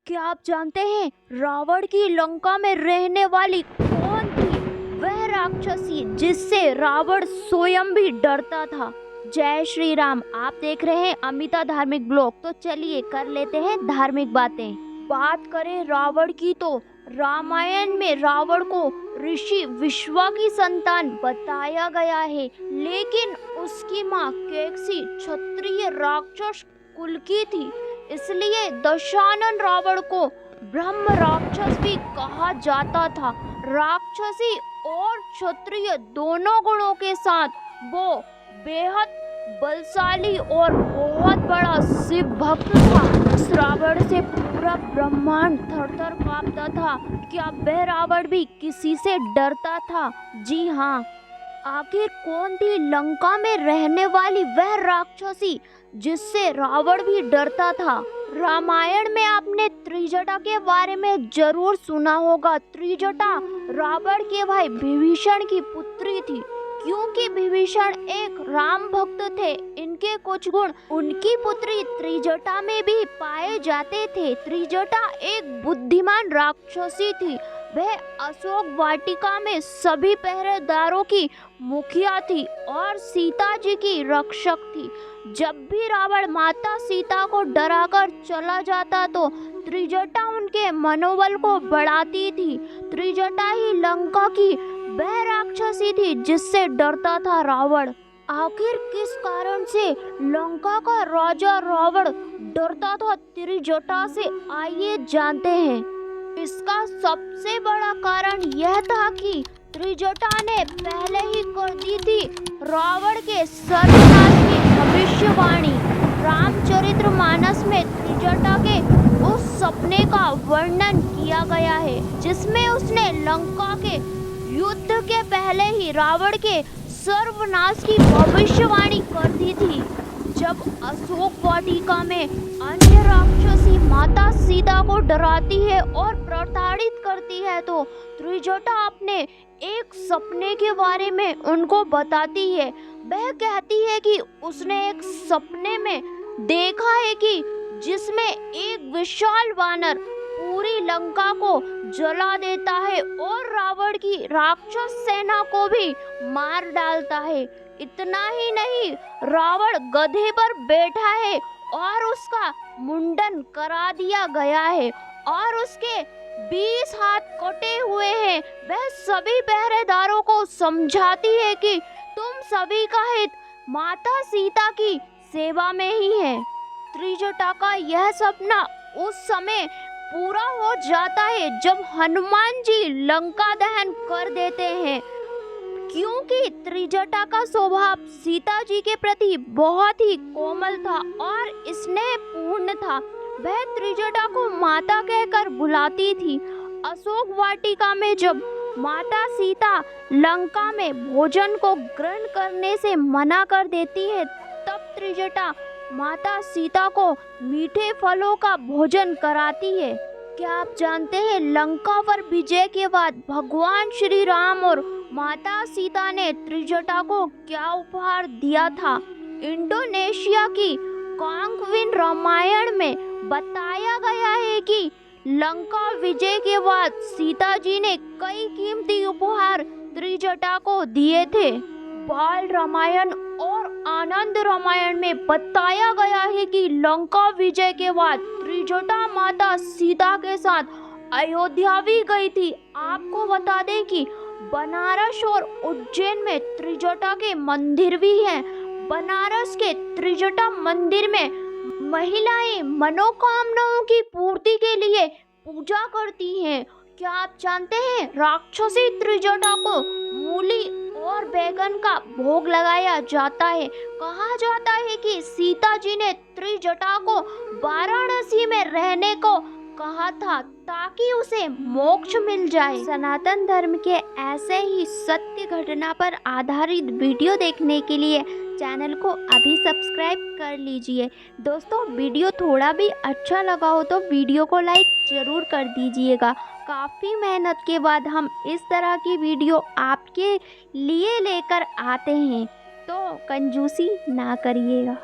क्या आप जानते हैं रावण की लंका में रहने वाली कौन थी? वह राक्षसी जिससे रावण स्वयं भी डरता था। जय श्री राम। आप देख रहे हैं अमिता धार्मिक ब्लॉग। तो चलिए कर लेते हैं धार्मिक बातें। बात करें रावण की तो रामायण में रावण को ऋषि विश्वा की संतान बताया गया है, लेकिन उसकी माँ कैकसी क्षत्रिय राक्षस कुल की थी, इसलिए दशानन रावण को ब्रह्म राक्षस भी कहा जाता था। राक्षसी और क्षत्रिय दोनों गुणों के साथ वो बेहद बलशाली और बहुत बड़ा शिव भक्त था। उस रावण से पूरा ब्रह्मांड थर-थर कांपता था। क्या वह रावण भी किसी से डरता था? जी हाँ। आखिर कौन थी लंका में रहने वाली वह राक्षसी जिससे रावण भी डरता था? रामायण में आपने त्रिजटा के बारे में जरूर सुना होगा। त्रिजटा रावण के भाई विभीषण की पुत्री थी। क्योंकि विभीषण एक राम भक्त थे, इनके कुछ गुण उनकी पुत्री त्रिजटा में भी पाए जाते थे। त्रिजटा एक बुद्धिमान राक्षसी थी। वह अशोक वाटिका में सभी पहरेदारों की मुखिया थी और सीता जी की रक्षक थी। जब भी रावण माता सीता को डराकर चला जाता तो त्रिजटा उनके मनोबल को बढ़ाती थी। त्रिजटा ही लंका की वह राक्षसी थी जिससे डरता था रावण। आखिर किस कारण से लंका का राजा रावण डरता था त्रिजटा से, आइए जानते हैं। इसका सबसे बड़ा कारण यह था कि त्रिजटा ने पहले ही कर दी थी रावण के सर्वनाश की भविष्यवाणी। रामचरितमानस में त्रिजटा के उस सपने का वर्णन किया गया है जिसमें उसने लंका के युद्ध के पहले ही रावण के सर्वनाश की भविष्यवाणी कर दी थी। जब अशोक वाटिका में अन्य राक्षसी माता सीता को डराती है और प्रताड़ित करती है तो त्रिजटा अपने एक सपने के बारे में उनको बताती है। वह कहती है कि उसने एक सपने में देखा है कि जिसमें एक विशाल वानर पूरी लंका को जला देता है और रावण की राक्षस सेना को भी मार डालता है। इतना ही नहीं, रावण गधे पर बैठा है और उसका मुंडन करा दिया गया है और उसके 20 हाथ कटे हुए हैं। वह सभी पहरेदारों को समझाती है कि तुम सभी का हित माता सीता की सेवा में ही है। त्रिजटा का यह सपना उस समय पूरा हो जाता है जब हनुमान जी लंका दहन कर देते हैं। क्योंकि त्रिजटा का स्वभाव सीता जी के प्रति बहुत ही कोमल था और स्नेहपूर्ण था। वह त्रिजटा को माता कहकर बुलाती थी। अशोक वाटिका में जब माता सीता लंका में भोजन को ग्रहण करने से मना कर देती है तब त्रिजटा माता सीता को मीठे फलों का भोजन कराती है। क्या आप जानते हैं लंका पर विजय के बाद भगवान श्री राम और माता सीता ने त्रिजटा को क्या उपहार दिया था? इंडोनेशिया की कांगविन रामायण में बताया गया है कि लंका विजय के बाद सीता जी ने कई कीमती उपहार त्रिजटा को दिए थे। बाल रामायण और आनंद रामायण में बताया गया है कि लंका विजय के बाद त्रिजटा माता सीता के साथ अयोध्या भी गई थी। आपको बता दें कि बनारस और उज्जैन में त्रिजटा के मंदिर भी हैं। बनारस के त्रिजटा मंदिर में महिलाएं मनोकामनाओं की पूर्ति के लिए पूजा करती हैं। क्या आप जानते हैं राक्षसी त्रिजटा को मूली और बैगन का भोग लगाया जाता है। कहा जाता है कि सीता जी ने त्रिजटा को वाराणसी में रहने को कहा था ताकि उसे मोक्ष मिल जाए। सनातन धर्म के ऐसे ही सत्य घटना पर आधारित वीडियो देखने के लिए चैनल को अभी सब्सक्राइब कर लीजिए। दोस्तों, वीडियो थोड़ा भी अच्छा लगा हो तो वीडियो को लाइक ज़रूर कर दीजिएगा। काफ़ी मेहनत के बाद हम इस तरह की वीडियो आपके लिए लेकर आते हैं, तो कंजूसी ना करिएगा।